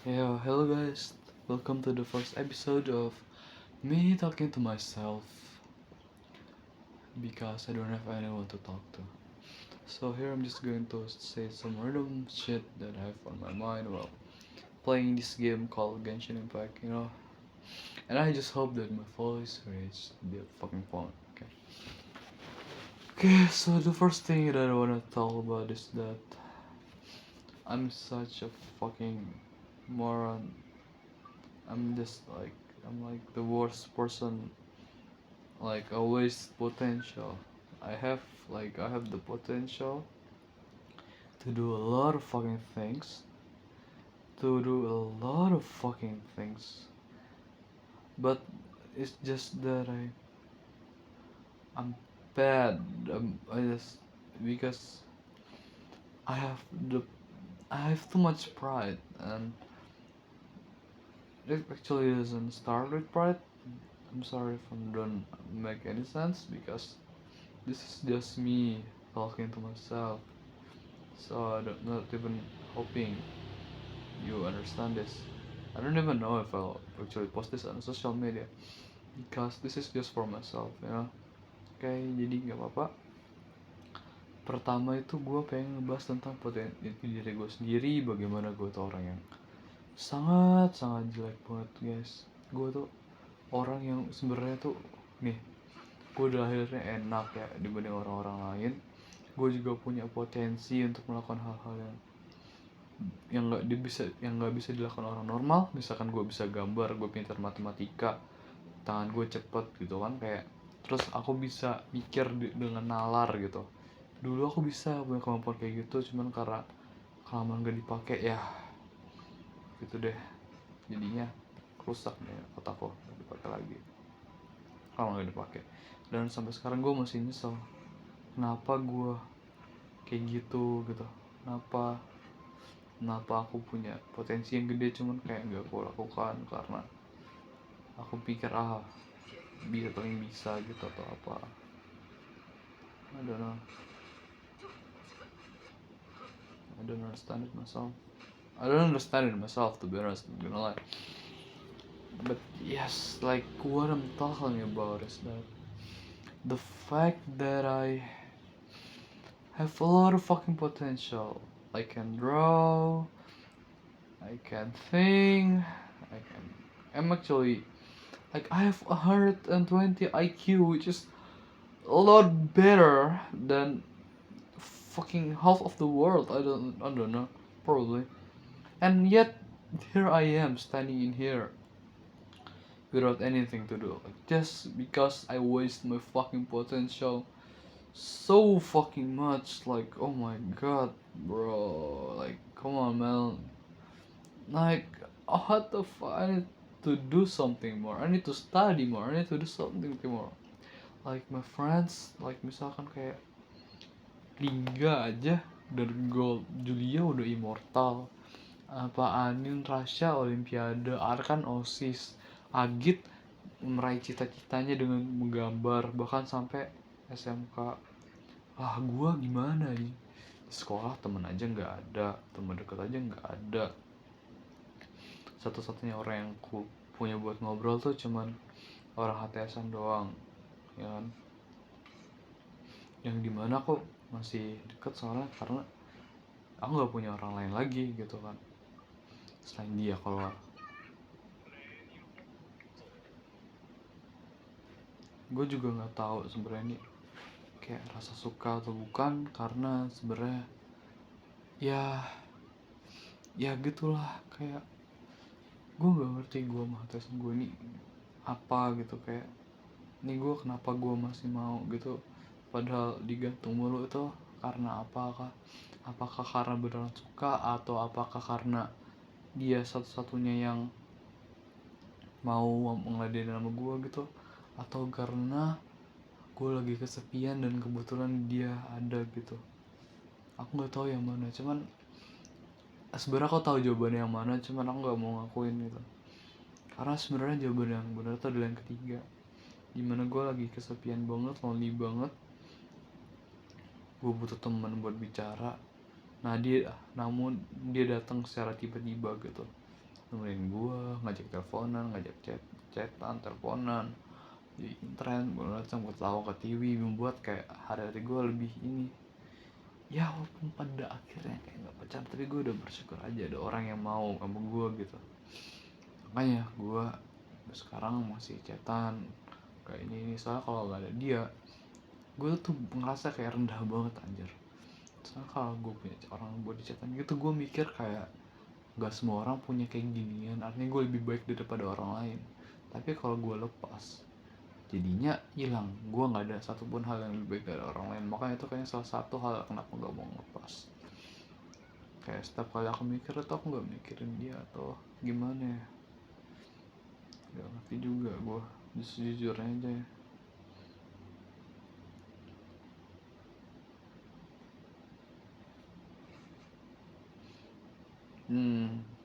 Yeah, hello guys. Welcome to the first episode of me talking to myself because I don't have anyone to talk to. So here I'm just going to say some random shit that I have on my mind while playing this game called Genshin Impact. And I just hope that my voice reaches the fucking point. Okay, so the first thing that I wanna talk about is that I'm such a fucking moron. I'm just like I'm like the worst person, like a waste potential. I have the potential to do a lot of fucking things, but it's just that I'm bad. I just because I have the I have too much pride, and it actually doesn't start with pride. I'm sorry if I don't make any sense because this is just me talking to myself. So I don't not even hoping you understand this. I don't even know if I'll actually post this on social media because this is just for myself. Oke, jadi nggak apa-apa. Pertama itu gue pengen ngebahas tentang potensi diri gue sendiri, bagaimana gue tuh orang yang sangat sangat jelek banget guys. Gue tuh orang yang sebenarnya tuh nih, gue udah akhirnya enak ya dibanding orang-orang lain. Gue juga punya potensi untuk melakukan hal-hal yang nggak bisa dilakukan orang normal. Misalkan gue bisa gambar, gue pintar matematika, tangan gue cepet gitu kan, kayak terus aku bisa mikir dengan nalar gitu. Dulu aku bisa punya kemampuan kayak gitu, cuman karena kelamaan gak dipakai ya gitu deh, jadinya rusak nih otakku, gak dipakai lagi, kalau gak dipakai. Dan sampai sekarang gue masih nyesel kenapa gue kayak gitu. Kenapa aku punya potensi yang gede cuman kayak gak aku lakukan karena aku pikir paling bisa gitu atau apa. I don't know. I don't understand it myself. I don't understand it myself, to be honest, I'm gonna lie. But yes, like what I'm talking about is that the fact that I have a lot of fucking potential. I can draw, I can sing, I'm actually, like, I have 120 IQ, which is a lot better than fucking half of the world. I don't know, probably. And yet, here I am standing in here without anything to do, like, just because I waste my fucking potential so fucking much. Like, oh my god, bro, like, come on, man. Like, what the fuck, I need to do something more, I need to study more, I need to do something more. Like my friends, like misalkan kayak Liga aja dari gold, Julia udah immortal, apa Anin Rasya Olimpiade, Arkan OSIS, Agit meraih cita-citanya dengan menggambar bahkan sampai SMK. Gua gimana nih, di sekolah temen aja nggak ada, temen deket aja nggak ada. Satu-satunya orang yang ku punya buat ngobrol tuh cuman orang HTSan doang, ya kan, yang dimana kok masih deket soalnya karena aku nggak punya orang lain lagi gitu kan selain dia. Kalau gue juga nggak tahu sebenarnya ini kayak rasa suka atau bukan, karena sebenarnya ya ya gitulah, kayak gue nggak ngerti gue sama HTSan gue ini apa gitu, kayak ini gue kenapa gue masih mau gitu padahal digantung mulu itu karena apakah karena beneran suka atau apakah karena dia satu-satunya yang mau ngeladenin sama gue gitu, atau karena gue lagi kesepian dan kebetulan dia ada gitu. Aku nggak tahu yang mana, cuman sebenarnya aku tahu jawabannya yang mana, cuman aku nggak mau ngakuin gitu karena sebenarnya jawaban yang benar tuh adalah yang ketiga, dimana gue lagi kesepian banget, lonely banget, gue butuh teman buat bicara. Namun dia datang secara tiba-tiba gitu, nemenin gue, ngajak teleponan, ngajak chatan, teleponan, di internet, gue datang ketawa ke TV, membuat kayak hari-hari gue lebih ini. Ya walaupun pada akhirnya kayak nggak pacaran, tapi gue udah bersyukur aja ada orang yang mau sama gue gitu. Makanya gue sekarang masih chatan kayak ini soalnya kalau nggak ada dia, gue tuh ngerasa kayak rendah banget anjir. Soalnya kalau gue punya orang buat di chatan gitu, gue mikir kayak gak semua orang punya kayak ginian, artinya gue lebih baik daripada orang lain. Tapi kalau gue lepas, jadinya hilang, gue nggak ada satupun hal yang lebih baik dari orang lain. Makanya itu kayaknya salah satu hal kenapa gak mau lepas. Kayak setiap kali aku mikir itu aku gak mikirin dia atau gimana ya, gak ngerti juga gue, jujurnya aja ya.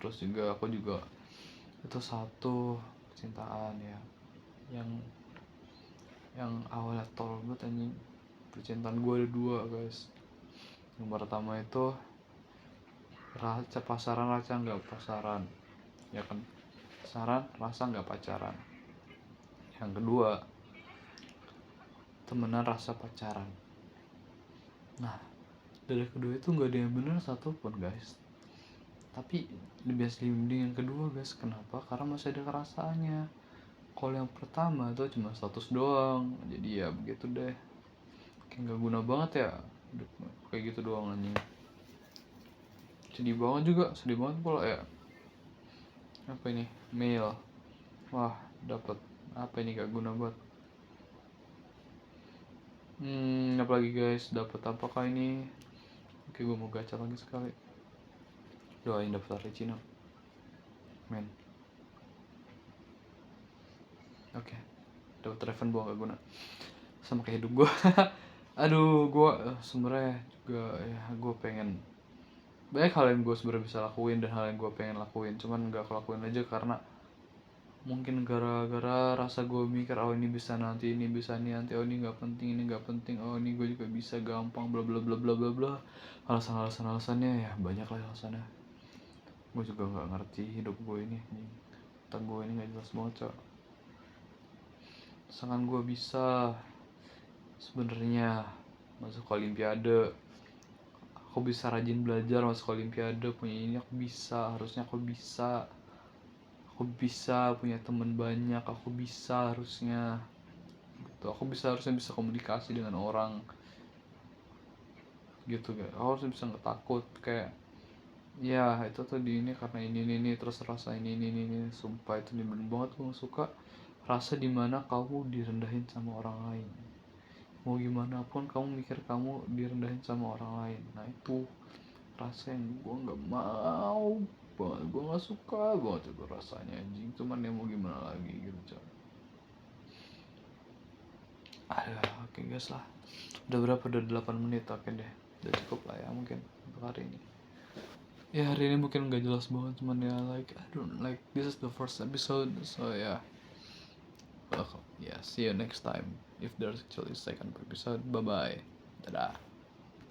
Terus juga aku juga itu satu percintaan ya yang awalnya tol banget anjing. Percintaan gue ada dua guys. Yang pertama itu rasa pasaran, rasa nggak pasaran, ya kan, pasaran rasa nggak pacaran. Yang kedua temenan rasa pacaran. Nah dari kedua itu nggak ada yang benar satupun guys, tapi lebih asli mending yang kedua guys. Kenapa? Karena masih ada kerasaannya. Kalau yang pertama itu cuma status doang, jadi ya begitu deh, kayak nggak guna banget ya hidup kayak gitu doang anjing. Sedih banget pula ya. Apa ini, mail, wah dapat apa ini, gak guna banget. Apalagi guys, dapat apakah ini? Oke, gue mau gacha lagi sekali. Doain daftar Cina, men. Oke, dapat Ravenbow gak guna, sama kayak hidup gue. Aduh, gue sebenarnya juga ya, gue pengen banyak hal yang gue sebenarnya bisa lakuin dan hal yang gue pengen lakuin, cuman gak aku lakuin aja karena mungkin gara-gara rasa gue mikir, oh ini bisa nanti, ini bisa nanti, oh ini nggak penting, ini nggak penting, oh ini gue juga bisa gampang, bla bla bla bla bla bla. Alasannya ya banyak lah alasannya. Gue juga nggak ngerti hidup gue ini, tentang gue ini nggak jelas banget cok. Misalkan gue bisa sebenarnya masuk olimpiade, aku bisa rajin belajar masuk olimpiade, punya ini aku bisa, harusnya aku bisa punya teman banyak, aku bisa harusnya gitu. Aku harusnya bisa komunikasi dengan orang gitu kan. Aku harusnya bisa nggak takut kayak ya itu tuh di ini karena ini terus rasa ini. Sumpah itu nyebelin banget. Gue gak suka rasa dimana kamu direndahin sama orang lain. Mau gimana pun kamu mikir kamu direndahin sama orang lain. Nah itu rasa yang gue nggak mau banget, gue nggak suka banget itu rasanya anjing. Cuman ya mau gimana lagi gitu coy. Oke guys lah, udah berapa, udah 8 menit. Oke deh, udah cukup lah ya mungkin untuk hari ini. Ya hari ini mungkin gak jelas banget, cuman ya like I don't like, this is the first episode, so ya welcome. Yeah, see you next time if there's actually second episode. Bye bye, dadah.